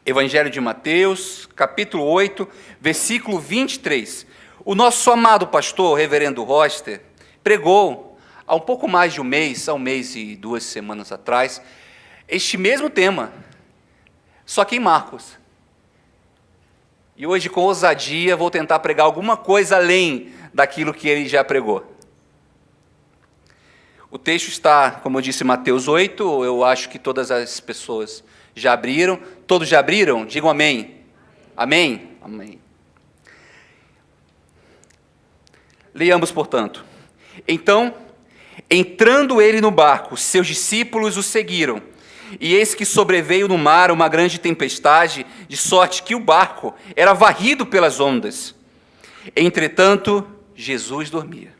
Evangelho de Mateus, capítulo 8, versículo 23. O nosso amado pastor, reverendo Roster, pregou há um pouco mais de um mês e 2 semanas atrás, este mesmo tema, só que em Marcos. E hoje, com ousadia, vou tentar pregar alguma coisa além daquilo que ele já pregou. O texto está, como eu disse, em Mateus 8, eu acho que todas as pessoas já abriram. Todos já abriram? Digam amém. Amém? Amém. Leiamos, portanto. Então, entrando ele no barco, seus discípulos o seguiram. E eis que sobreveio no mar uma grande tempestade, de sorte que o barco era varrido pelas ondas. Entretanto, Jesus dormia.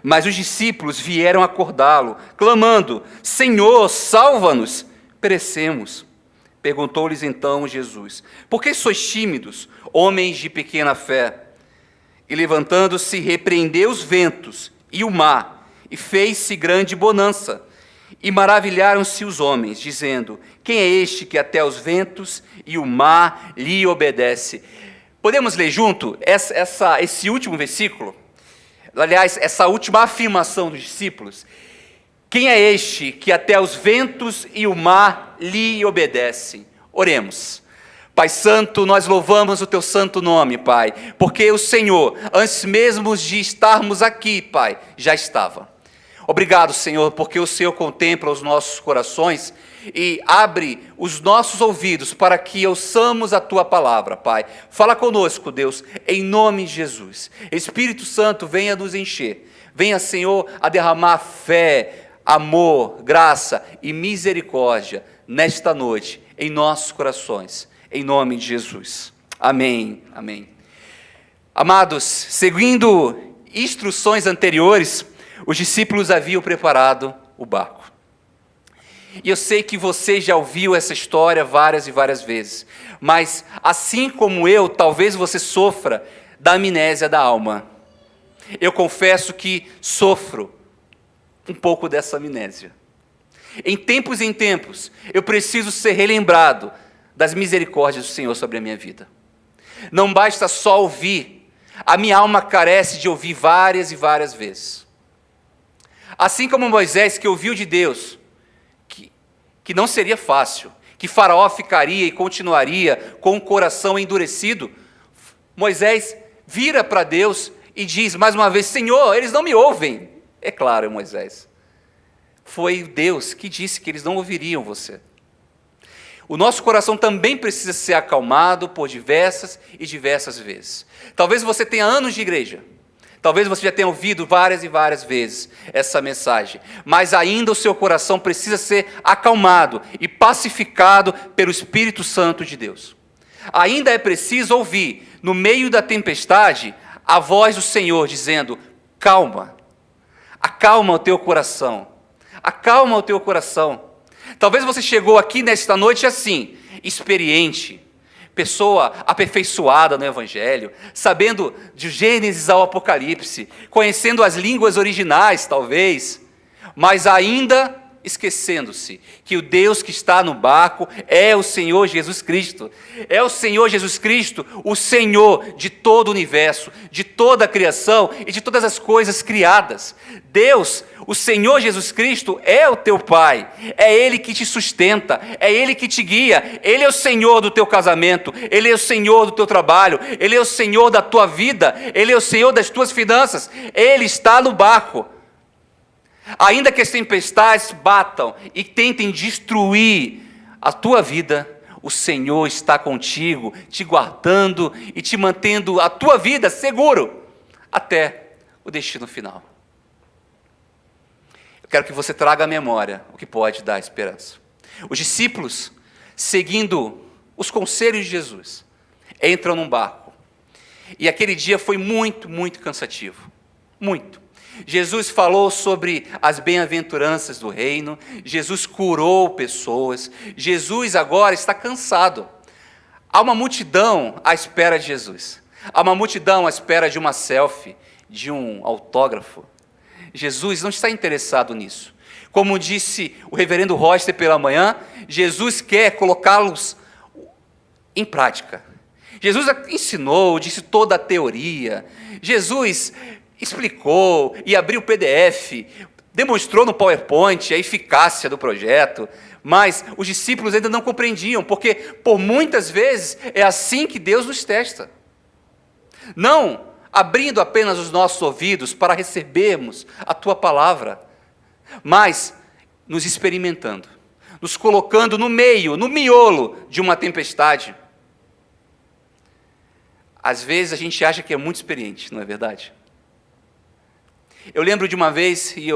Mas os discípulos vieram acordá-lo, clamando: Senhor, salva-nos, perecemos. Perguntou-lhes então Jesus: Por que sois tímidos, homens de pequena fé? E levantando-se, repreendeu os ventos e o mar, e fez-se grande bonança. E maravilharam-se os homens, dizendo: Quem é este que até os ventos e o mar lhe obedece? Podemos ler junto esse último versículo? Aliás, essa última afirmação dos discípulos. Quem é este que até os ventos e o mar lhe obedecem? Oremos. Pai Santo, nós louvamos o Teu santo nome, Pai, porque o Senhor, antes mesmo de estarmos aqui, Pai, já estava. Obrigado, Senhor, porque o Senhor contempla os nossos corações e abre os nossos ouvidos para que ouçamos a Tua palavra, Pai. Fala conosco, Deus, em nome de Jesus. Espírito Santo, venha nos encher. Venha, Senhor, a derramar fé, amor, graça e misericórdia nesta noite, em nossos corações, em nome de Jesus. Amém, amém. Amados, seguindo instruções anteriores, os discípulos haviam preparado o barco. E eu sei que você já ouviu essa história várias e várias vezes, mas assim como eu, talvez você sofra da amnésia da alma. Eu confesso que sofro um pouco dessa amnésia. Em tempos, eu preciso ser relembrado das misericórdias do Senhor sobre a minha vida. Não basta só ouvir, a minha alma carece de ouvir várias e várias vezes. Assim como Moisés, que ouviu de Deus, que não seria fácil, que Faraó ficaria e continuaria com o coração endurecido, Moisés vira para Deus e diz mais uma vez: Senhor, eles não me ouvem. É claro, Moisés, foi Deus que disse que eles não ouviriam você. O nosso coração também precisa ser acalmado por diversas e diversas vezes. Talvez você tenha anos de igreja, talvez você já tenha ouvido várias e várias vezes essa mensagem, mas ainda o seu coração precisa ser acalmado e pacificado pelo Espírito Santo de Deus. Ainda é preciso ouvir, no meio da tempestade, a voz do Senhor dizendo: calma, acalma o teu coração, acalma o teu coração. Talvez você chegou aqui nesta noite assim, experiente, pessoa aperfeiçoada no Evangelho, sabendo de Gênesis ao Apocalipse, conhecendo as línguas originais, talvez, mas ainda esquecendo-se que o Deus que está no barco é o Senhor Jesus Cristo. É o Senhor Jesus Cristo, o Senhor de todo o universo, de toda a criação e de todas as coisas criadas. Deus, o Senhor Jesus Cristo, é o teu Pai, é Ele que te sustenta, é Ele que te guia, Ele é o Senhor do teu casamento, Ele é o Senhor do teu trabalho, Ele é o Senhor da tua vida, Ele é o Senhor das tuas finanças, Ele está no barco. Ainda que as tempestades batam e tentem destruir a tua vida, o Senhor está contigo, te guardando e te mantendo a tua vida seguro até o destino final. Eu quero que você traga à memória o que pode dar esperança. Os discípulos, seguindo os conselhos de Jesus, entram num barco. E aquele dia foi muito, muito cansativo. Muito. Jesus falou sobre as bem-aventuranças do reino, Jesus curou pessoas, Jesus agora está cansado. Há uma multidão à espera de Jesus, há uma multidão à espera de uma selfie, de um autógrafo. Jesus não está interessado nisso. Como disse o reverendo Roster pela manhã, Jesus quer colocá-los em prática. Jesus ensinou, disse toda a teoria. Jesus explicou e abriu o PDF, demonstrou no PowerPoint a eficácia do projeto, mas os discípulos ainda não compreendiam, porque por muitas vezes é assim que Deus nos testa. Não abrindo apenas os nossos ouvidos para recebermos a Tua palavra, mas nos experimentando, nos colocando no meio, no miolo de uma tempestade. Às vezes a gente acha que é muito experiente, não é verdade? Eu lembro de uma vez, e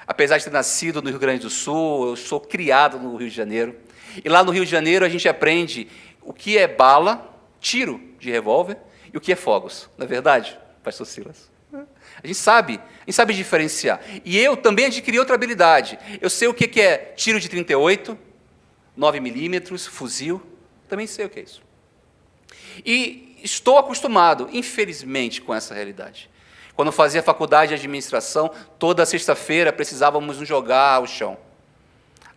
apesar de ter nascido no Rio Grande do Sul, eu sou criado no Rio de Janeiro, e lá no Rio de Janeiro a gente aprende o que é bala, tiro de revólver, e o que é fogos, não é verdade, pastor Silas? A gente sabe diferenciar. E eu também adquiri outra habilidade. Eu sei o que é tiro de 38, 9 milímetros, fuzil, também sei o que é isso. E estou acostumado, infelizmente, com essa realidade. Quando eu fazia faculdade de administração, toda sexta-feira precisávamos nos jogar ao chão.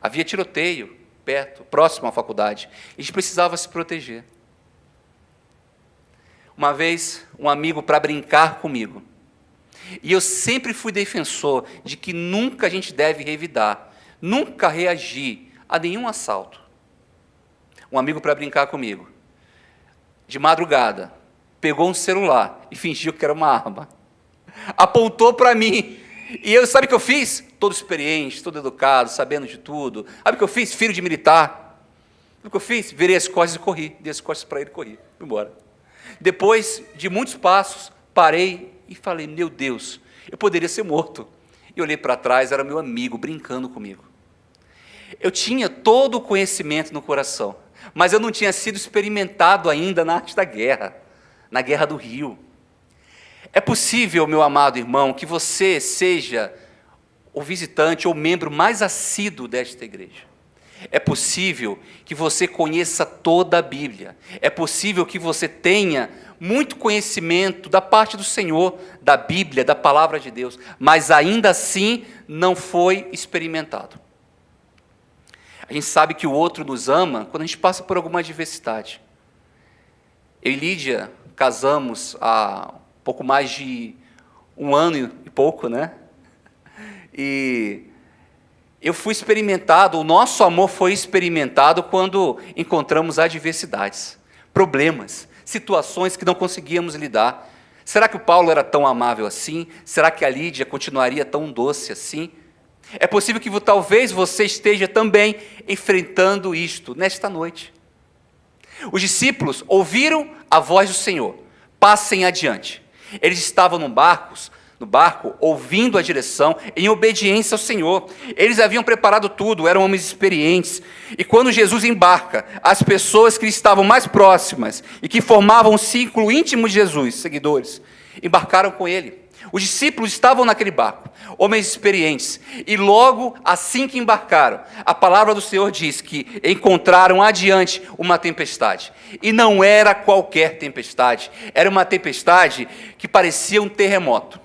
Havia tiroteio perto, próximo à faculdade, e a gente precisava se proteger. Uma vez, um amigo, para brincar comigo, e eu sempre fui defensor de que nunca a gente deve revidar, nunca reagir a nenhum assalto. Um amigo, para brincar comigo, de madrugada, pegou um celular e fingiu que era uma arma. Apontou para mim, e eu, sabe o que eu fiz? Todo experiente, todo educado, sabendo de tudo. Sabe o que eu fiz? Filho de militar. Sabe o que eu fiz? Virei as costas e corri. Dei as costas para ele e corri. Fui embora. Depois de muitos passos, parei e falei, meu Deus, eu poderia ser morto. E olhei para trás, era meu amigo, brincando comigo. Eu tinha todo o conhecimento no coração, mas eu não tinha sido experimentado ainda na arte da guerra, na Guerra do Rio. É possível, meu amado irmão, que você seja o visitante ou membro mais assíduo desta igreja. É possível que você conheça toda a Bíblia. É possível que você tenha muito conhecimento da parte do Senhor, da Bíblia, da Palavra de Deus, mas ainda assim não foi experimentado. A gente sabe que o outro nos ama quando a gente passa por alguma adversidade. Eu e Lídia casamos há pouco mais de 1 ano e pouco, né? E eu fui experimentado, o nosso amor foi experimentado quando encontramos adversidades, problemas, situações que não conseguíamos lidar. Será que o Paulo era tão amável assim? Será que a Lídia continuaria tão doce assim? É possível que talvez você esteja também enfrentando isto nesta noite. Os discípulos ouviram a voz do Senhor, passem adiante. Eles estavam no barco, ouvindo a direção, em obediência ao Senhor. Eles haviam preparado tudo, eram homens experientes. E quando Jesus embarca, as pessoas que estavam mais próximas e que formavam um círculo íntimo de Jesus, seguidores, embarcaram com ele. Os discípulos estavam naquele barco, homens experientes, e logo assim que embarcaram, a palavra do Senhor diz que encontraram adiante uma tempestade. E não era qualquer tempestade, era uma tempestade que parecia um terremoto.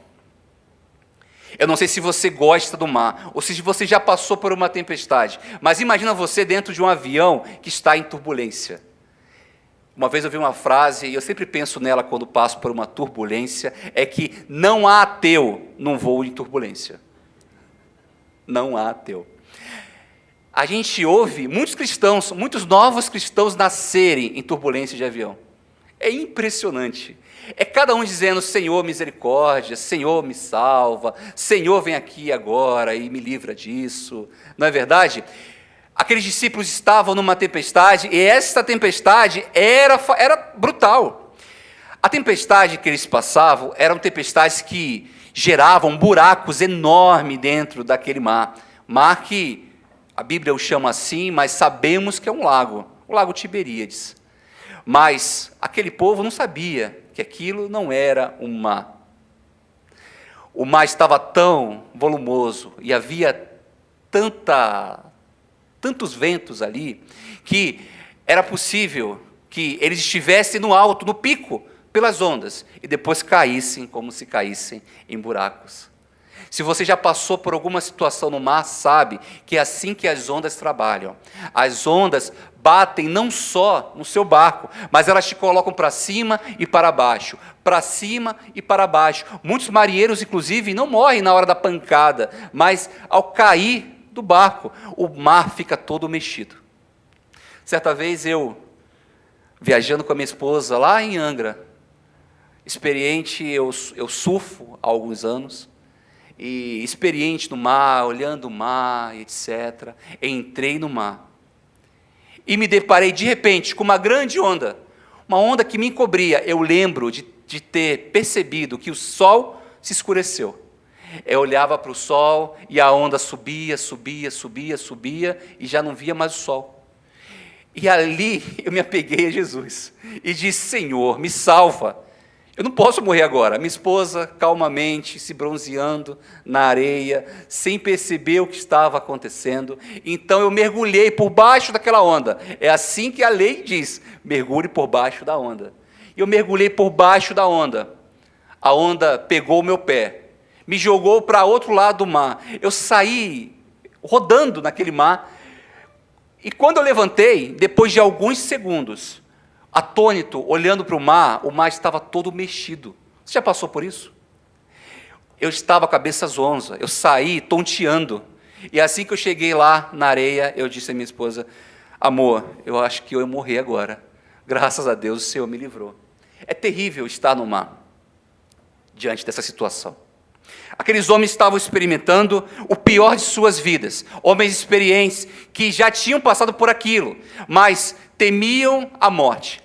Eu não sei se você gosta do mar, ou se você já passou por uma tempestade, mas imagina você dentro de um avião que está em turbulência. Uma vez eu vi uma frase, e eu sempre penso nela quando passo por uma turbulência, é que não há ateu num voo em turbulência. Não há ateu. A gente ouve muitos cristãos, muitos novos cristãos nascerem em turbulência de avião. É impressionante. É cada um dizendo, Senhor, misericórdia, Senhor, me salva, Senhor, vem aqui agora e me livra disso. Não é verdade? Aqueles discípulos estavam numa tempestade, e esta tempestade era brutal. A tempestade que eles passavam eram tempestades que geravam buracos enormes dentro daquele mar. Mar que a Bíblia o chama assim, mas sabemos que é um lago, o Lago Tiberíades. Mas aquele povo não sabia que aquilo não era um mar. O mar estava tão volumoso e havia tantos ventos ali, que era possível que eles estivessem no alto, no pico, pelas ondas, e depois caíssem como se caíssem em buracos. Se você já passou por alguma situação no mar, sabe que é assim que as ondas trabalham. As ondas batem não só no seu barco, mas elas te colocam para cima e para baixo, para cima e para baixo. Muitos marinheiros, inclusive, não morrem na hora da pancada, mas ao cair do barco, o mar fica todo mexido. Certa vez eu, viajando com a minha esposa lá em Angra, experiente, eu surfo há alguns anos, e experiente no mar, olhando o mar, etc. Entrei no mar e me deparei de repente com uma grande onda, uma onda que me encobria. Eu lembro de ter percebido que o sol se escureceu. Eu olhava para o sol e a onda subia, subia, subia, subia e já não via mais o sol. E ali eu me apeguei a Jesus e disse: Senhor, me salva. Eu não posso morrer agora. Minha esposa, calmamente, se bronzeando na areia, sem perceber o que estava acontecendo. Então eu mergulhei por baixo daquela onda. É assim que a lei diz: mergulhe por baixo da onda. E eu mergulhei por baixo da onda. A onda pegou o meu pé, me jogou para outro lado do mar. Eu saí rodando naquele mar. E quando eu levantei, depois de alguns segundos, atônito, olhando para o mar estava todo mexido. Você já passou por isso? Eu estava com a cabeça zonza, eu saí tonteando. E assim que eu cheguei lá na areia, eu disse à minha esposa: amor, eu acho que eu ia morrer agora. Graças a Deus o Senhor me livrou. É terrível estar no mar, diante dessa situação. Aqueles homens estavam experimentando o pior de suas vidas, homens experientes que já tinham passado por aquilo, mas temiam a morte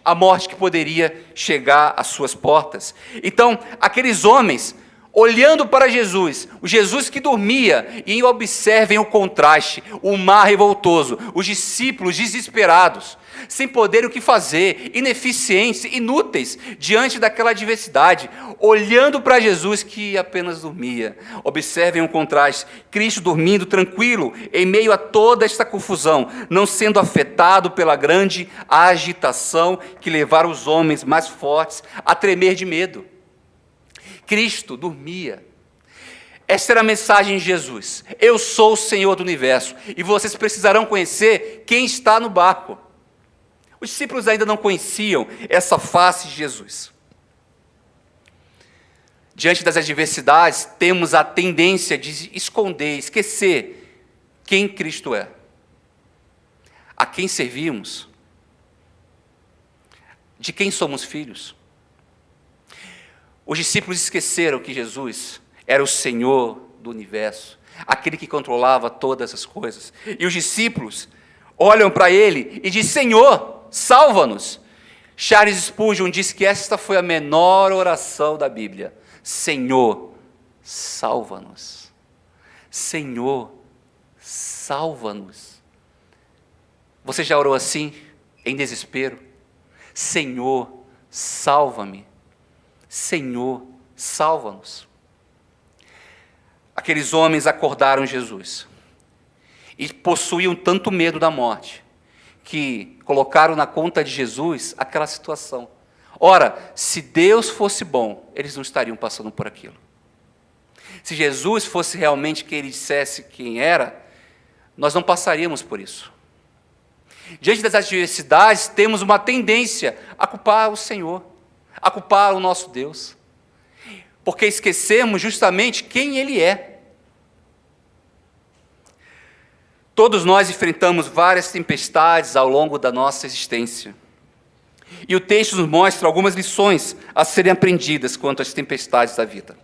que poderia chegar às suas portas. Então, aqueles homens, olhando para Jesus, o Jesus que dormia, e observem o contraste, o mar revoltoso, os discípulos desesperados, sem poder o que fazer, ineficientes, inúteis, diante daquela adversidade, olhando para Jesus que apenas dormia. Observem o contraste, Cristo dormindo tranquilo, em meio a toda esta confusão, não sendo afetado pela grande agitação que levaram os homens mais fortes a tremer de medo. Cristo dormia. Essa era a mensagem de Jesus: eu sou o Senhor do universo, e vocês precisarão conhecer quem está no barco. Os discípulos ainda não conheciam essa face de Jesus. Diante das adversidades, temos a tendência de esconder, esquecer quem Cristo é, a quem servimos, de quem somos filhos. Os discípulos esqueceram que Jesus era o Senhor do universo, aquele que controlava todas as coisas. E os discípulos olham para ele e dizem: Senhor, salva-nos. Charles Spurgeon diz que esta foi a menor oração da Bíblia: Senhor, salva-nos. Senhor, salva-nos. Você já orou assim, em desespero? Senhor, salva-me. Senhor, salva-nos. Aqueles homens acordaram Jesus e possuíam tanto medo da morte que colocaram na conta de Jesus aquela situação. Ora, se Deus fosse bom, eles não estariam passando por aquilo. Se Jesus fosse realmente quem ele dissesse quem era, nós não passaríamos por isso. Diante das adversidades, temos uma tendência a culpar o Senhor, a culpar o nosso Deus, porque esquecemos justamente quem Ele é. Todos nós enfrentamos várias tempestades ao longo da nossa existência. E o texto nos mostra algumas lições a serem aprendidas quanto às tempestades da vida.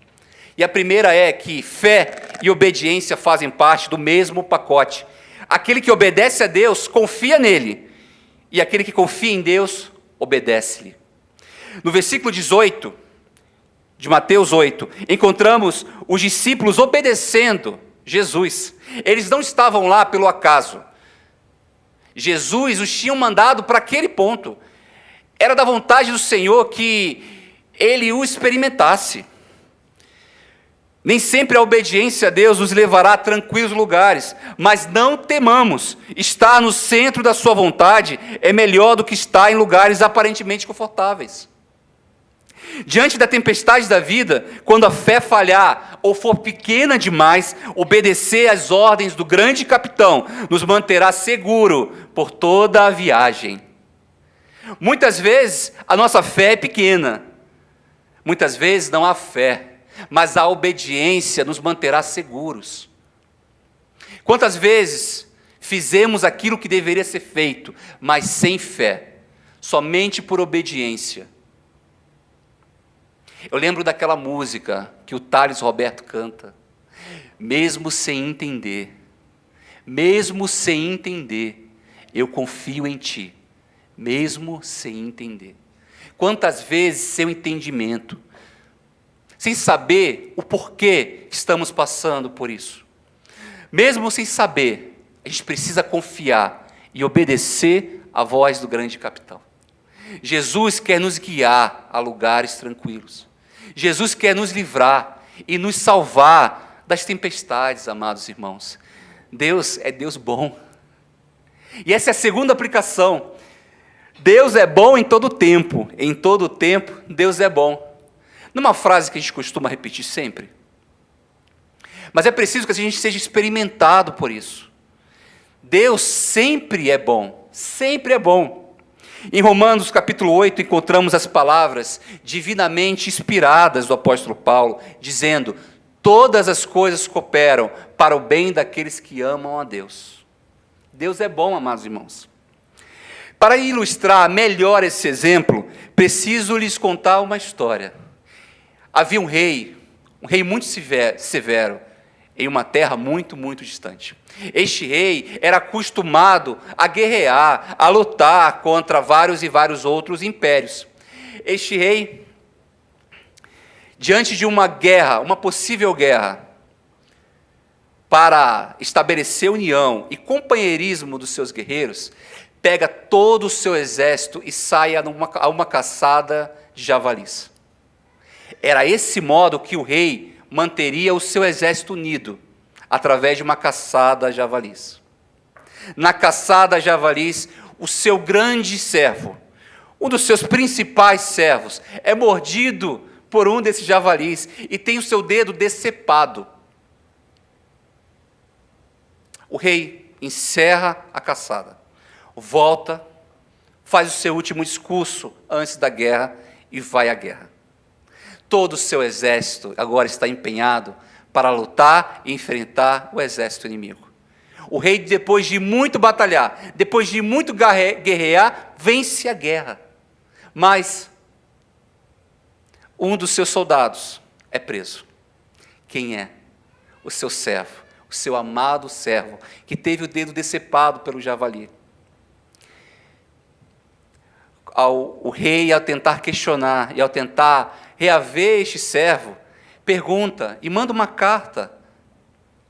E a primeira é que fé e obediência fazem parte do mesmo pacote. Aquele que obedece a Deus confia nele, e aquele que confia em Deus obedece-lhe. No versículo 18 de Mateus 8, encontramos os discípulos obedecendo Jesus. Eles não estavam lá pelo acaso. Jesus os tinha mandado para aquele ponto. Era da vontade do Senhor que ele o experimentasse. Nem sempre a obediência a Deus nos levará a tranquilos lugares, mas não temamos. Estar no centro da sua vontade é melhor do que estar em lugares aparentemente confortáveis. Diante da tempestade da vida, quando a fé falhar ou for pequena demais, obedecer às ordens do grande capitão nos manterá seguro por toda a viagem. Muitas vezes a nossa fé é pequena, muitas vezes não há fé, mas a obediência nos manterá seguros. Quantas vezes fizemos aquilo que deveria ser feito, mas sem fé, somente por obediência? Eu lembro daquela música que o Thales Roberto canta, mesmo sem entender, eu confio em ti, mesmo sem entender. Quantas vezes sem entendimento, sem saber o porquê estamos passando por isso, mesmo sem saber, a gente precisa confiar e obedecer à voz do grande capitão. Jesus quer nos guiar a lugares tranquilos. Jesus quer nos livrar e nos salvar das tempestades, amados irmãos. Deus é Deus bom. E essa é a segunda aplicação. Deus é bom em todo tempo. Em todo tempo, Deus é bom. Numa frase que a gente costuma repetir sempre. Mas é preciso que a gente seja experimentado por isso. Deus sempre é bom. Sempre é bom. Em Romanos capítulo 8, encontramos as palavras divinamente inspiradas do apóstolo Paulo, dizendo: todas as coisas cooperam para o bem daqueles que amam a Deus. Deus é bom, amados irmãos. Para ilustrar melhor esse exemplo, preciso lhes contar uma história. Havia um rei muito severo, em uma terra muito, muito distante. Este rei era acostumado a guerrear, a lutar contra vários e vários outros impérios. Este rei, diante de uma guerra, uma possível guerra, para estabelecer união e companheirismo dos seus guerreiros, pega todo o seu exército e sai a uma caçada de javalis. Era esse modo que o rei manteria o seu exército unido, através de uma caçada a javalis. Na caçada a javalis, o seu grande servo, um dos seus principais servos, é mordido por um desses javalis e tem o seu dedo decepado. O rei encerra a caçada, volta, faz o seu último discurso antes da guerra e vai à guerra. Todo o seu exército agora está empenhado para lutar e enfrentar o exército inimigo. O rei, depois de muito batalhar, depois de muito guerrear, vence a guerra. Mas um dos seus soldados é preso. Quem é? O seu servo, o seu amado servo, que teve o dedo decepado pelo javali. O rei, ao tentar questionar e ao tentar reaver este servo, pergunta e manda uma carta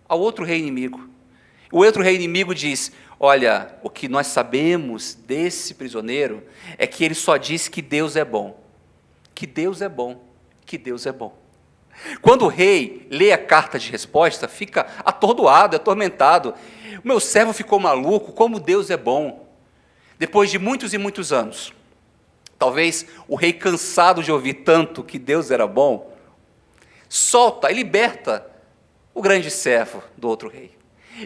ao outro rei inimigo. O outro rei inimigo diz: olha, o que nós sabemos desse prisioneiro é que ele só diz que Deus é bom. Que Deus é bom. Que Deus é bom. Quando o rei lê a carta de resposta, fica atordoado, atormentado. O meu servo ficou maluco, como Deus é bom. Depois de muitos e muitos anos, talvez o rei, cansado de ouvir tanto que Deus era bom, solta e liberta o grande servo do outro rei.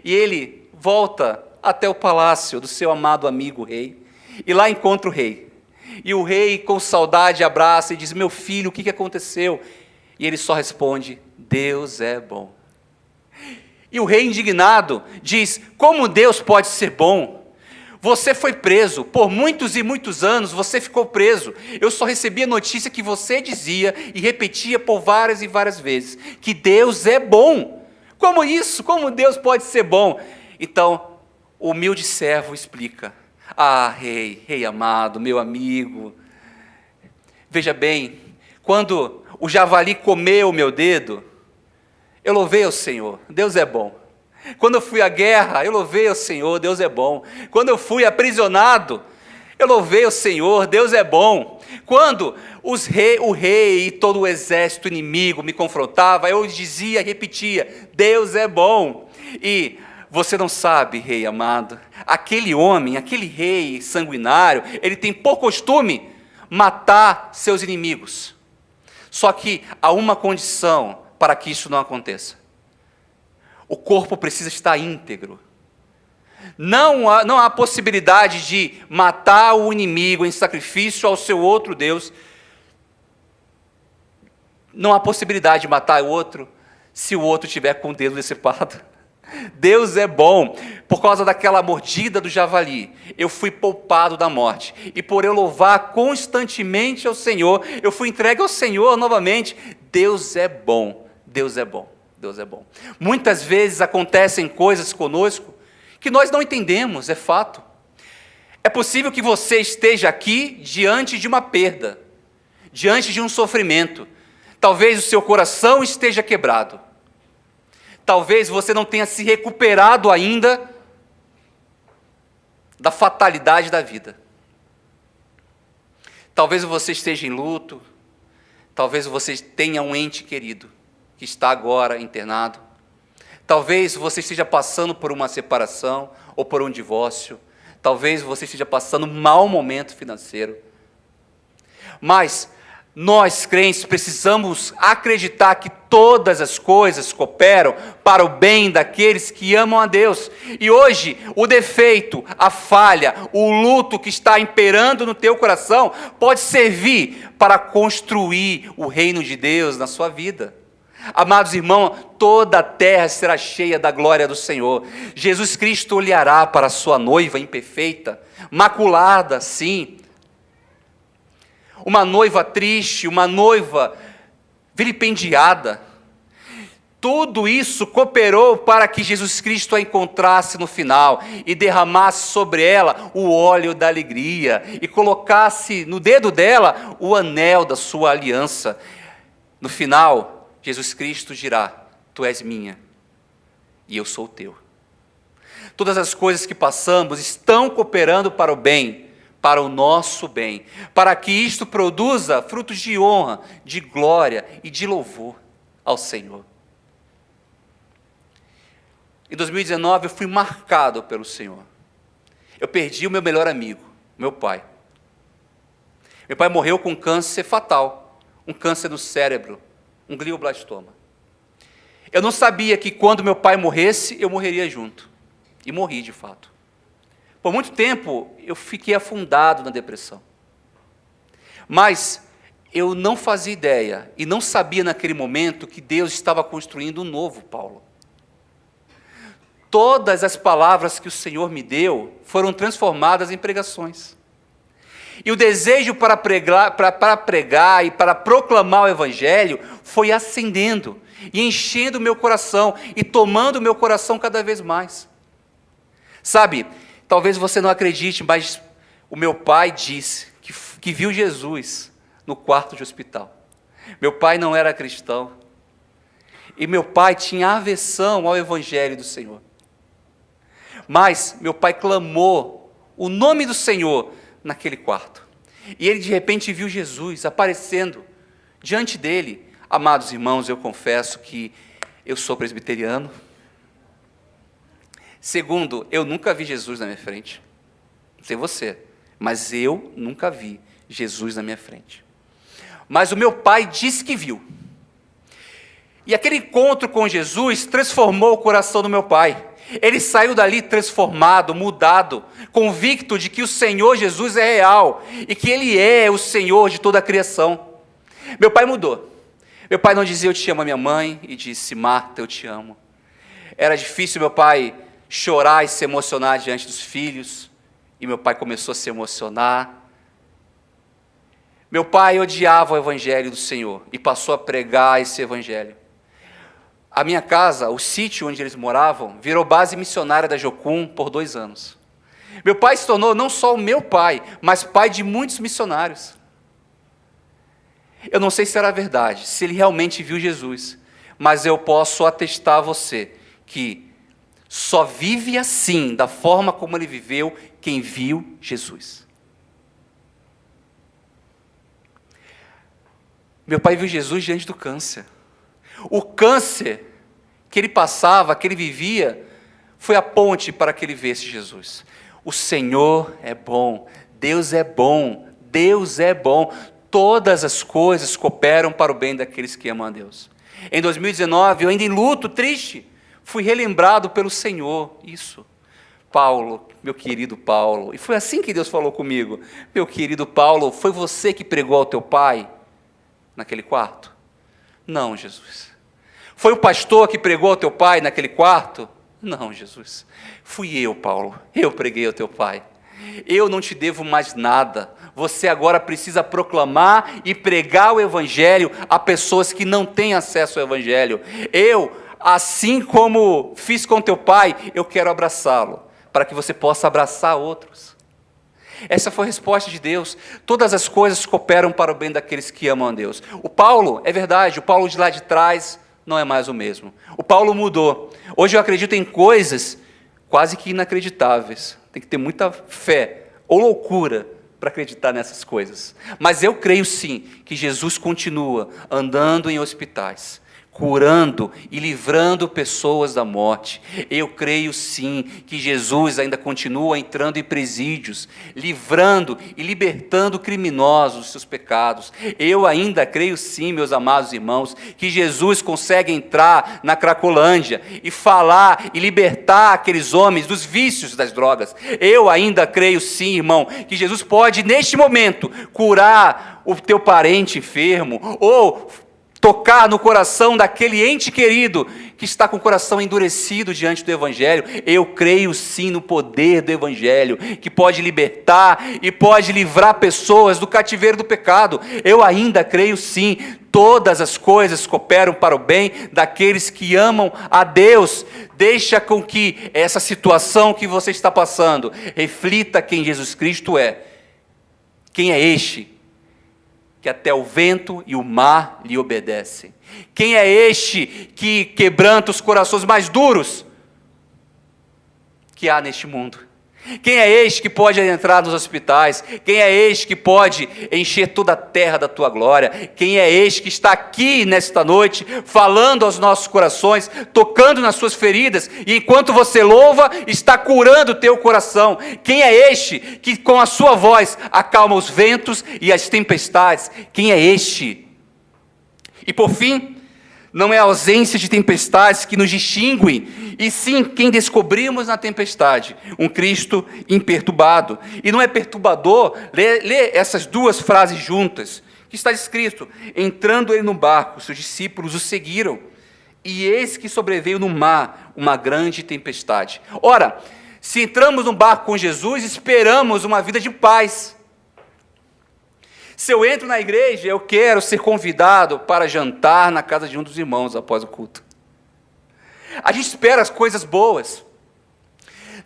E ele volta até o palácio do seu amado amigo rei, e lá encontra o rei. E o rei, com saudade, abraça e diz: meu filho, o que aconteceu? E ele só responde: Deus é bom. E o rei, indignado, diz: como Deus pode ser bom? Você foi preso, por muitos e muitos anos você ficou preso. Eu só recebi a notícia que você dizia e repetia por várias e várias vezes, que Deus é bom. Como isso? Como Deus pode ser bom? Então, o humilde servo explica: ah, rei amado, meu amigo, veja bem, quando o javali comeu o meu dedo, eu louvei ao Senhor, Deus é bom. Quando eu fui à guerra, eu louvei ao Senhor, Deus é bom. Quando eu fui aprisionado, eu louvei ao Senhor, Deus é bom. Quando o rei e todo o exército inimigo me confrontava, eu dizia e repetia: Deus é bom. E você não sabe, rei amado, aquele homem, aquele rei sanguinário, ele tem por costume matar seus inimigos. Só que há uma condição para que isso não aconteça. O corpo precisa estar íntegro. Não há possibilidade de matar o inimigo em sacrifício ao seu outro Deus. Não há possibilidade de matar o outro se o outro estiver com o dedo decepado. Deus é bom. Por causa daquela mordida do javali, eu fui poupado da morte. E por eu louvar constantemente ao Senhor, eu fui entregue ao Senhor novamente. Deus é bom. Deus é bom. Deus é bom. Muitas vezes acontecem coisas conosco que nós não entendemos, é fato. É possível que você esteja aqui diante de uma perda, diante de um sofrimento. Talvez o seu coração esteja quebrado. Talvez você não tenha se recuperado ainda da fatalidade da vida. Talvez você esteja em luto. Talvez você tenha um ente querido que está agora internado. Talvez você esteja passando por uma separação ou por um divórcio. Talvez você esteja passando um mau momento financeiro. Mas nós, crentes, precisamos acreditar que todas as coisas cooperam para o bem daqueles que amam a Deus. E hoje, o defeito, a falha, o luto que está imperando no teu coração pode servir para construir o reino de Deus na sua vida. Amados irmãos, toda a terra será cheia da glória do Senhor. Jesus Cristo olhará para a sua noiva imperfeita, maculada, sim. Uma noiva triste, uma noiva vilipendiada. Tudo isso cooperou para que Jesus Cristo a encontrasse no final e derramasse sobre ela o óleo da alegria e colocasse no dedo dela o anel da sua aliança. No final, Jesus Cristo dirá: tu és minha e eu sou teu. Todas as coisas que passamos estão cooperando para o bem, para o nosso bem, para que isto produza frutos de honra, de glória e de louvor ao Senhor. Em 2019 eu fui marcado pelo Senhor. Eu perdi o meu melhor amigo, meu pai. Meu pai morreu com um câncer fatal, um câncer no cérebro, um glioblastoma. Eu não sabia que quando meu pai morresse, eu morreria junto. E morri de fato. Por muito tempo, eu fiquei afundado na depressão. Mas eu não fazia ideia e não sabia naquele momento que Deus estava construindo um novo Paulo. Todas as palavras que o Senhor me deu foram transformadas em pregações. E o desejo para pregar e para proclamar o Evangelho foi acendendo e enchendo o meu coração e tomando o meu coração cada vez mais. Sabe, talvez você não acredite, mas o meu pai disse que viu Jesus no quarto de hospital. Meu pai não era cristão. E meu pai tinha aversão ao Evangelho do Senhor. Mas meu pai clamou o nome do Senhor naquele quarto. E ele de repente viu Jesus aparecendo diante dele. Amados irmãos, eu confesso que eu sou presbiteriano. Segundo, eu nunca vi Jesus na minha frente. Não sei você, mas eu nunca vi Jesus na minha frente. Mas o meu pai disse que viu. E aquele encontro com Jesus transformou o coração do meu pai. Ele saiu dali transformado, mudado, convicto de que o Senhor Jesus é real e que Ele é o Senhor de toda a criação. Meu pai mudou. Meu pai não dizia eu te amo a minha mãe, e disse Marta, eu te amo. Era difícil meu pai chorar e se emocionar diante dos filhos, e meu pai começou a se emocionar. Meu pai odiava o Evangelho do Senhor e passou a pregar esse Evangelho. A minha casa, o sítio onde eles moravam, virou base missionária da Jocum por 2 anos. Meu pai se tornou não só o meu pai, mas pai de muitos missionários. Eu não sei se era verdade, se ele realmente viu Jesus, mas eu posso atestar a você que só vive assim, da forma como ele viveu, quem viu Jesus. Meu pai viu Jesus diante do câncer. O câncer que ele passava, que ele vivia, foi a ponte para que ele visse Jesus. O Senhor é bom, Deus é bom, Deus é bom. Todas as coisas cooperam para o bem daqueles que amam a Deus. Em 2019, eu ainda em luto, triste, fui relembrado pelo Senhor. Isso. Paulo, meu querido Paulo. E foi assim que Deus falou comigo. Meu querido Paulo, foi você que pregou ao teu pai naquele quarto? Não, Jesus. Foi o pastor que pregou ao teu pai naquele quarto? Não, Jesus. Fui eu, Paulo. Eu preguei ao teu pai. Eu não te devo mais nada. Você agora precisa proclamar e pregar o Evangelho a pessoas que não têm acesso ao Evangelho. Eu, assim como fiz com teu pai, eu quero abraçá-lo, para que você possa abraçar outros. Essa foi a resposta de Deus. Todas as coisas cooperam para o bem daqueles que amam a Deus. O Paulo, é verdade, o Paulo de lá de trás não é mais o mesmo. O Paulo mudou. Hoje eu acredito em coisas quase que inacreditáveis. Tem que ter muita fé ou loucura para acreditar nessas coisas. Mas eu creio sim que Jesus continua andando em hospitais, curando e livrando pessoas da morte. Eu creio sim que Jesus ainda continua entrando em presídios, livrando e libertando criminosos dos seus pecados. Eu ainda creio sim, meus amados irmãos, que Jesus consegue entrar na Cracolândia e falar e libertar aqueles homens dos vícios das drogas. Eu ainda creio sim, irmão, que Jesus pode neste momento curar o teu parente enfermo ou tocar no coração daquele ente querido que está com o coração endurecido diante do Evangelho. Eu creio sim no poder do Evangelho, que pode libertar e pode livrar pessoas do cativeiro do pecado. Eu ainda creio sim, todas as coisas cooperam para o bem daqueles que amam a Deus. Deixa com que essa situação que você está passando reflita quem Jesus Cristo é. Quem é este que até o vento e o mar lhe obedecem? Quem é este que quebranta os corações mais duros que há neste mundo? Quem é este que pode entrar nos hospitais? Quem é este que pode encher toda a terra da tua glória? Quem é este que está aqui nesta noite, falando aos nossos corações, tocando nas suas feridas, e enquanto você louva, está curando o teu coração? Quem é este que com a sua voz acalma os ventos e as tempestades? Quem é este? E por fim, não é a ausência de tempestades que nos distinguem, e sim quem descobrimos na tempestade, um Cristo imperturbado. E não é perturbador ler essas duas frases juntas, que está escrito: entrando ele no barco, seus discípulos o seguiram, e eis que sobreveio no mar uma grande tempestade. Ora, se entramos no barco com Jesus, esperamos uma vida de paz. Se eu entro na igreja, eu quero ser convidado para jantar na casa de um dos irmãos após o culto. A gente espera as coisas boas.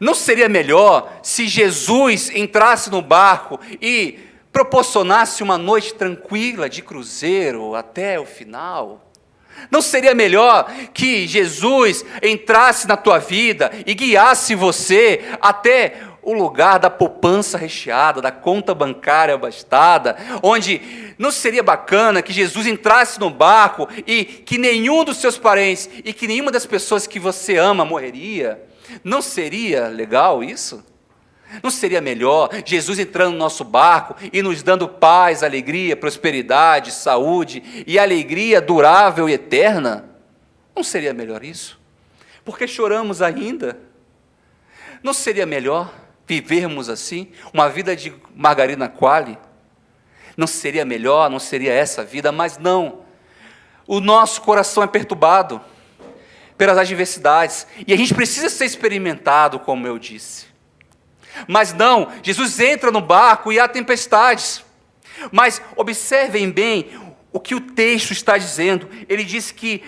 Não seria melhor se Jesus entrasse no barco e proporcionasse uma noite tranquila de cruzeiro até o final? Não seria melhor que Jesus entrasse na tua vida e guiasse você até o lugar da poupança recheada, da conta bancária abastada, onde não seria bacana que Jesus entrasse no barco e que nenhum dos seus parentes e que nenhuma das pessoas que você ama morreria? Não seria legal isso? Não seria melhor Jesus entrando no nosso barco e nos dando paz, alegria, prosperidade, saúde e alegria durável e eterna? Não seria melhor isso? Por que choramos ainda? Não seria melhor vivermos assim, uma vida de margarina quali? Não seria melhor, não seria essa vida? Mas não, o nosso coração é perturbado pelas adversidades, e a gente precisa ser experimentado, como eu disse. Mas não, Jesus entra no barco e há tempestades. Mas observem bem o que o texto está dizendo. Ele diz que,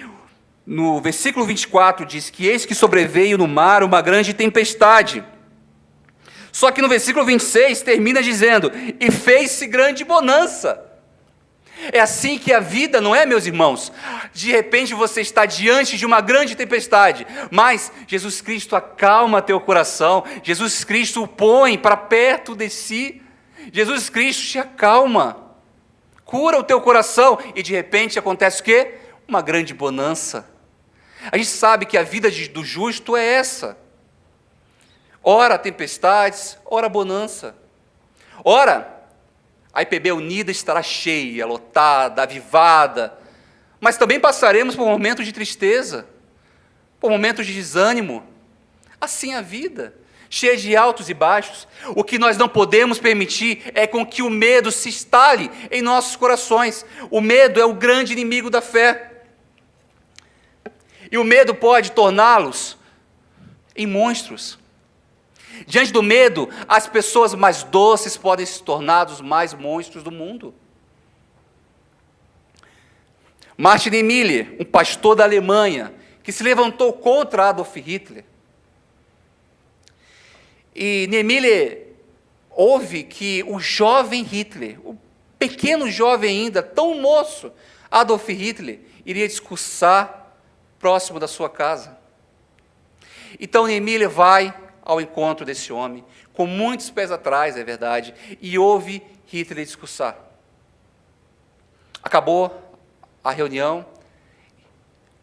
no versículo 24, diz que eis que sobreveio no mar uma grande tempestade. Só que no versículo 26 termina dizendo: e fez-se grande bonança. É assim que a vida, não é, meus irmãos? De repente você está diante de uma grande tempestade, mas Jesus Cristo acalma teu coração, Jesus Cristo o põe para perto de si, Jesus Cristo te acalma, cura o teu coração, e de repente acontece o quê? Uma grande bonança. A gente sabe que a vida do justo é essa: ora tempestades, ora bonança. Ora, a IPB Unida estará cheia, lotada, avivada, Mas também passaremos por momentos de tristeza, por momentos de desânimo. Assim é a vida, cheia de altos e baixos. O que nós não podemos permitir é com que o medo se instale em nossos corações. O medo é o grande inimigo da fé. E o medo pode torná-los em monstros. Diante do medo, as pessoas mais doces podem se tornar os mais monstros do mundo. Martin Niemöller, um pastor da Alemanha, que se levantou contra Adolf Hitler. E Niemöller ouve que o jovem Hitler, o pequeno jovem ainda, tão moço, Adolf Hitler, iria discursar próximo da sua casa. Então Niemöller vai ao encontro desse homem, com muitos pés atrás, é verdade, e ouve Hitler discursar. Acabou a reunião,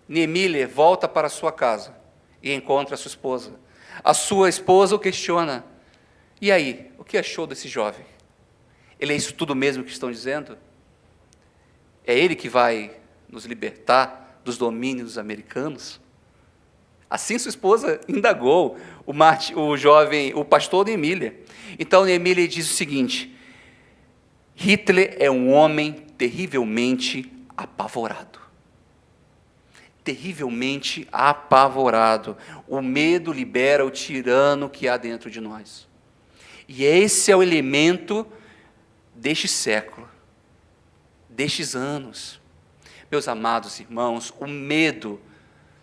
Niemöller volta para sua casa e encontra a sua esposa. A sua esposa o questiona: e aí, o que achou desse jovem? Ele é isso tudo mesmo que estão dizendo? É ele que vai nos libertar dos domínios americanos? Assim sua esposa indagou o pastor Niemöller. Então Niemöller diz o seguinte: Hitler é um homem terrivelmente apavorado. Terrivelmente apavorado. O medo libera o tirano que há dentro de nós. E esse é o elemento deste século, destes anos. Meus amados irmãos, o medo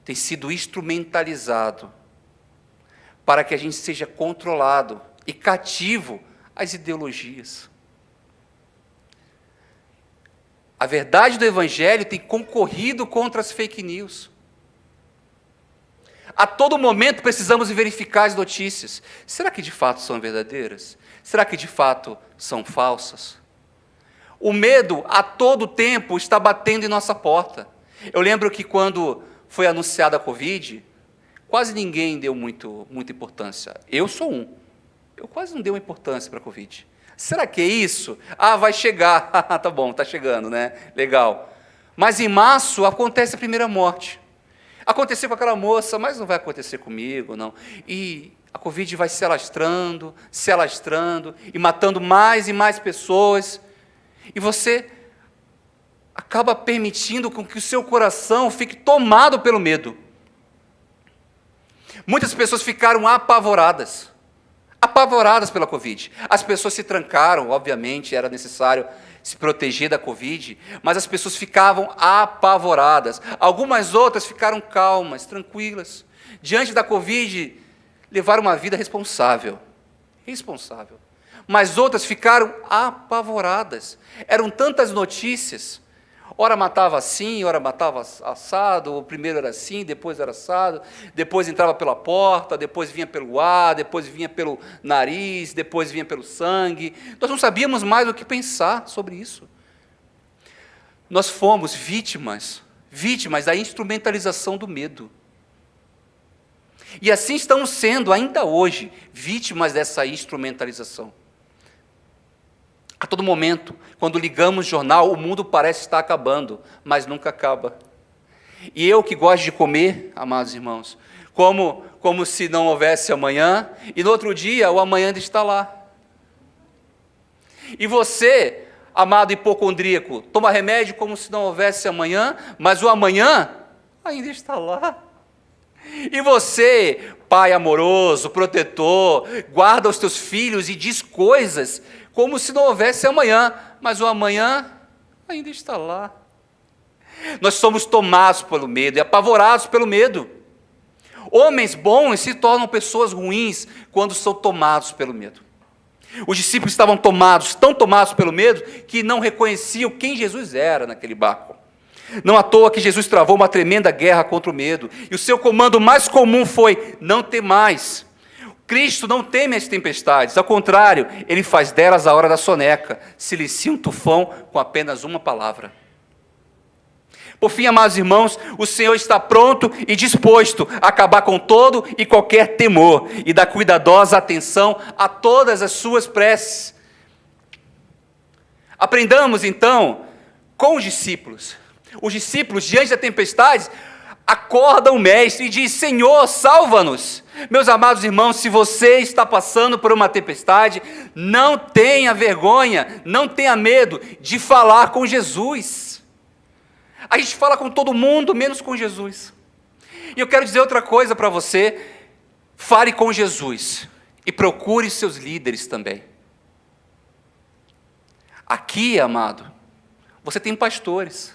tem sido instrumentalizado para que a gente seja controlado e cativo às ideologias. A verdade do Evangelho tem concorrido contra as fake news. A todo momento precisamos verificar as notícias. Será que de fato são verdadeiras? Será que de fato são falsas? O medo a todo tempo está batendo em nossa porta. Eu lembro que quando foi anunciada a Covid, quase ninguém deu muita importância. Eu sou um. Eu quase não dei uma importância para a Covid. Será que é isso? Ah, vai chegar. Tá bom, está chegando, né? Legal. Mas em março acontece a primeira morte. Aconteceu com aquela moça, mas não vai acontecer comigo, não. E a Covid vai se alastrando, e matando mais e mais pessoas. E você acaba permitindo com que o seu coração fique tomado pelo medo. Muitas pessoas ficaram apavoradas pela Covid. As pessoas se trancaram, obviamente, era necessário se proteger da Covid, mas as pessoas ficavam apavoradas. Algumas outras ficaram calmas, tranquilas. Diante da Covid, levaram uma vida responsável. Mas outras ficaram apavoradas. Eram tantas notícias. Ora matava assim, ora matava assado, o primeiro era assim, depois era assado, depois entrava pela porta, depois vinha pelo ar, depois vinha pelo nariz, depois vinha pelo sangue. Nós não sabíamos mais o que pensar sobre isso. Nós fomos vítimas da instrumentalização do medo. E assim estamos sendo, ainda hoje, vítimas dessa instrumentalização. A todo momento, quando ligamos o jornal, o mundo parece estar acabando, mas nunca acaba. E eu que gosto de comer, amados irmãos, como se não houvesse amanhã, e no outro dia o amanhã ainda está lá. E você, amado hipocondríaco, toma remédio como se não houvesse amanhã, mas o amanhã ainda está lá. E você, pai amoroso, protetor, guarda os teus filhos e diz coisas como se não houvesse amanhã, mas o amanhã ainda está lá. Nós somos tomados pelo medo e apavorados pelo medo. Homens bons se tornam pessoas ruins quando são tomados pelo medo. Os discípulos estavam tão tomados pelo medo, que não reconheciam quem Jesus era naquele barco. Não à toa que Jesus travou uma tremenda guerra contra o medo, e o seu comando mais comum foi: não temais. Cristo não teme as tempestades, ao contrário, ele faz delas a hora da soneca, silencia um tufão com apenas uma palavra. Por fim, amados irmãos, o Senhor está pronto e disposto a acabar com todo e qualquer temor, e dar cuidadosa atenção a todas as suas preces. Aprendamos, então, com os discípulos, Os discípulos, diante da tempestade, acordam o mestre e diz: Senhor, salva-nos. Meus amados irmãos, se você está passando por uma tempestade, não tenha vergonha, não tenha medo de falar com Jesus. A gente fala com todo mundo, menos com Jesus. E eu quero dizer outra coisa para você: fale com Jesus e procure seus líderes também. Aqui, amado, você tem pastores,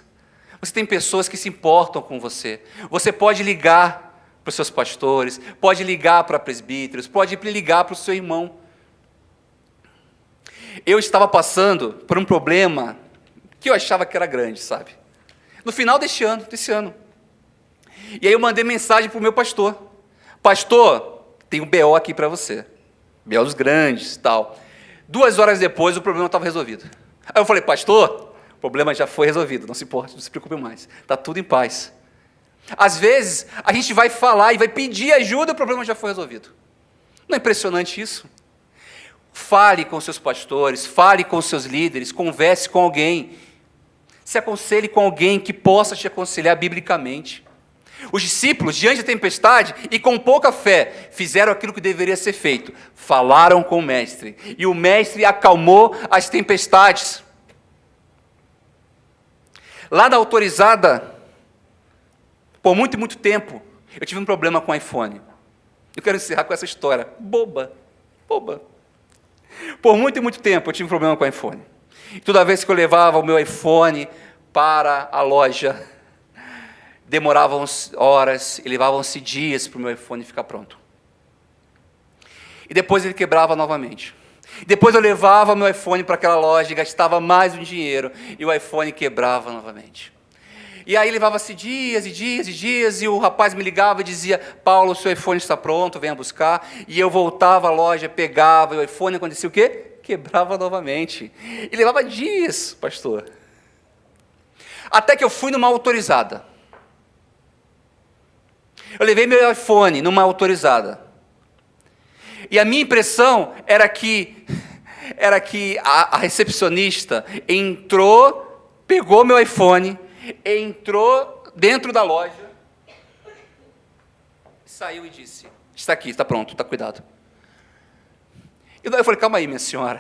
você tem pessoas que se importam com você. Você pode ligar para os seus pastores, pode ligar para presbíteros, pode ligar para o seu irmão. Eu estava passando por um problema que eu achava que era grande, sabe? No final desse ano. E aí eu mandei mensagem para o meu pastor: pastor, tem um BO aqui para você. BO dos grandes e tal. 2 horas depois o problema estava resolvido. Aí eu falei: pastor, o problema já foi resolvido, não se importe, não se preocupe mais, está tudo em paz. Às vezes, a gente vai falar e vai pedir ajuda, o problema já foi resolvido. Não é impressionante isso? Fale com seus pastores, fale com seus líderes, converse com alguém, se aconselhe com alguém que possa te aconselhar biblicamente. Os discípulos, diante da tempestade e com pouca fé, fizeram aquilo que deveria ser feito: falaram com o mestre, e o mestre acalmou as tempestades. Lá na Autorizada, por muito e muito tempo, eu tive um problema com o iPhone. Eu quero encerrar com essa história boba. Por muito e muito tempo eu tive um problema com o iPhone. E toda vez que eu levava o meu iPhone para a loja, demoravam horas e levavam-se dias para o meu iPhone ficar pronto. E depois ele quebrava novamente. Depois eu levava meu iPhone para aquela loja e gastava mais um dinheiro, e o iPhone quebrava novamente. E aí levava-se dias e dias e dias, e o rapaz me ligava e dizia: Paulo, o seu iPhone está pronto, venha buscar. E eu voltava à loja, pegava, e o iPhone acontecia o quê? Quebrava novamente. E levava dias, pastor. Até que eu fui numa Autorizada. Eu levei meu iPhone numa Autorizada. E a minha impressão era que a recepcionista entrou, pegou meu iPhone, entrou dentro da loja, saiu e disse: está aqui, está pronto, está cuidado. E daí eu falei: calma aí, minha senhora,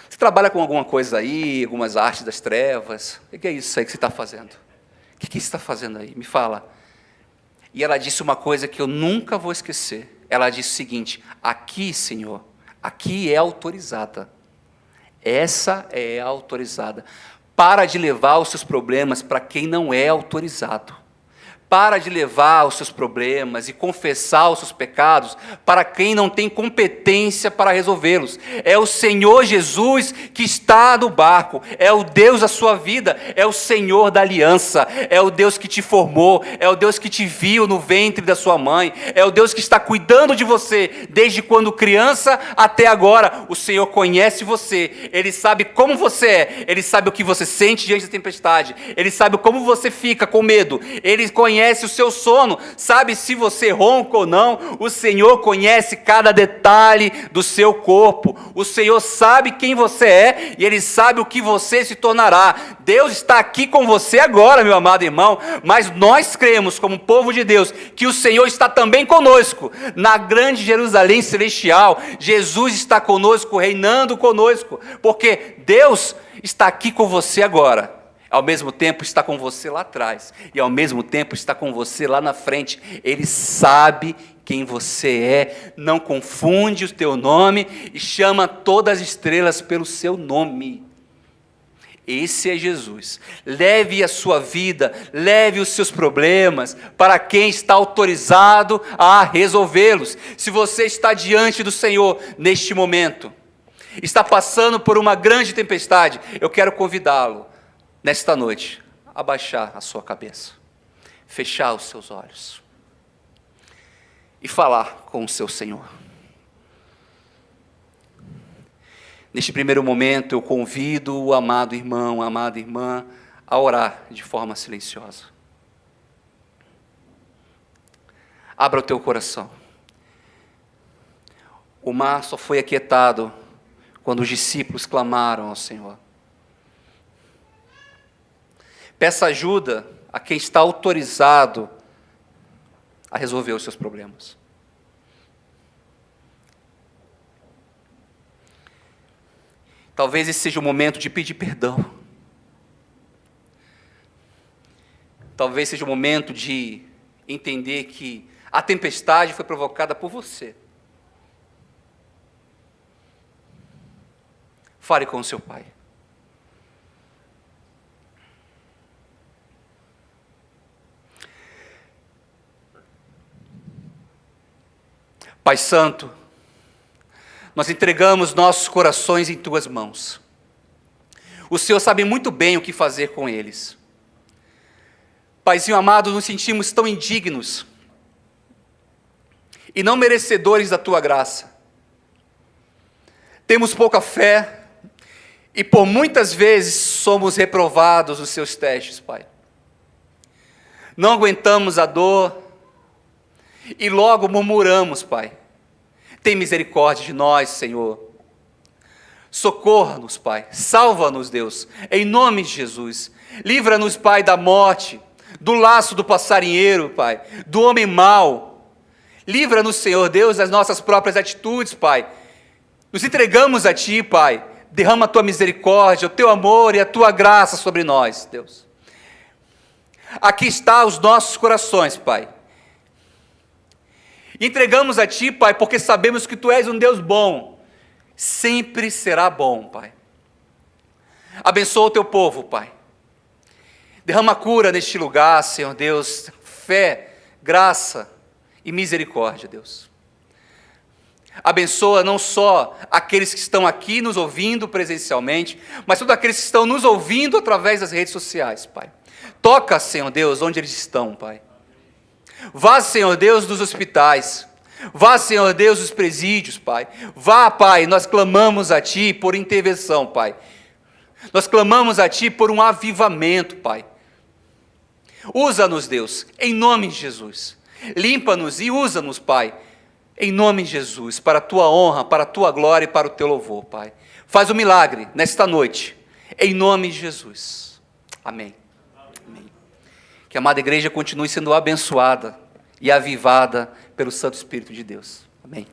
você trabalha com alguma coisa aí, algumas artes das trevas? O que é isso aí que você está fazendo? O que você está fazendo aí? Me fala. E ela disse uma coisa que eu nunca vou esquecer. Ela disse o seguinte: aqui, Senhor, aqui é Autorizada. Essa é a Autorizada. Para de levar os seus problemas para quem não é autorizado. Para de levar os seus problemas e confessar os seus pecados para quem não tem competência para resolvê-los. É o Senhor Jesus que está no barco, é o Deus da sua vida, é o Senhor da aliança, é o Deus que te formou, é o Deus que te viu no ventre da sua mãe, é o Deus que está cuidando de você desde quando criança até agora. O Senhor conhece você, Ele sabe como você é, Ele sabe o que você sente diante da tempestade, Ele sabe como você fica com medo, Ele conhece o seu sono, sabe se você ronca ou não. O Senhor conhece cada detalhe do seu corpo. O Senhor sabe quem você é e Ele sabe o que você se tornará. Deus está aqui com você agora, meu amado irmão, mas nós cremos, como povo de Deus, que o Senhor está também conosco, na grande Jerusalém celestial. Jesus está conosco, reinando conosco, porque Deus está aqui com você agora. Ao mesmo tempo está com você lá atrás, e ao mesmo tempo está com você lá na frente. Ele sabe quem você é, não confunde o teu nome e chama todas as estrelas pelo seu nome. Esse é Jesus. Leve a sua vida, leve os seus problemas para quem está autorizado a resolvê-los. Se você está diante do Senhor neste momento, está passando por uma grande tempestade, eu quero convidá-lo nesta noite, abaixar a sua cabeça, fechar os seus olhos e falar com o seu Senhor. Neste primeiro momento, eu convido o amado irmão, a amada irmã, a orar de forma silenciosa. Abra o teu coração. O mar só foi aquietado quando os discípulos clamaram ao Senhor. Peça ajuda a quem está autorizado a resolver os seus problemas. Talvez esse seja o momento de pedir perdão. Talvez seja o momento de entender que a tempestade foi provocada por você. Fale com o seu pai. Pai Santo, nós entregamos nossos corações em Tuas mãos. O Senhor sabe muito bem o que fazer com eles. Paizinho amado, nos sentimos tão indignos e não merecedores da Tua graça. Temos pouca fé e por muitas vezes somos reprovados nos Seus testes, Pai. Não aguentamos a dor e logo murmuramos, Pai. Tem misericórdia de nós, Senhor. Socorra-nos, Pai. Salva-nos, Deus, em nome de Jesus. Livra-nos, Pai, da morte, do laço do passarinheiro, Pai, do homem mau. Livra-nos, Senhor Deus, das nossas próprias atitudes, Pai. Nos entregamos a Ti, Pai. Derrama a Tua misericórdia, o Teu amor e a Tua graça sobre nós, Deus. Aqui está os nossos corações, Pai. Entregamos a Ti, Pai, porque sabemos que Tu és um Deus bom. Sempre será bom, Pai. Abençoa o Teu povo, Pai. Derrama cura neste lugar, Senhor Deus. Fé, graça e misericórdia, Deus. Abençoa não só aqueles que estão aqui nos ouvindo presencialmente, mas todos aqueles que estão nos ouvindo através das redes sociais, Pai. Toca, Senhor Deus, onde eles estão, Pai. Vá, Senhor Deus, dos hospitais. Vá, Senhor Deus, dos presídios, Pai. Vá, Pai, nós clamamos a Ti por intervenção, Pai. Nós clamamos a Ti por um avivamento, Pai. Usa-nos, Deus, em nome de Jesus. Limpa-nos e usa-nos, Pai, em nome de Jesus, para a Tua honra, para a Tua glória e para o Teu louvor, Pai. Faz um milagre nesta noite, em nome de Jesus. Amém. Amém. Que a amada igreja continue sendo abençoada e avivada pelo Santo Espírito de Deus. Amém.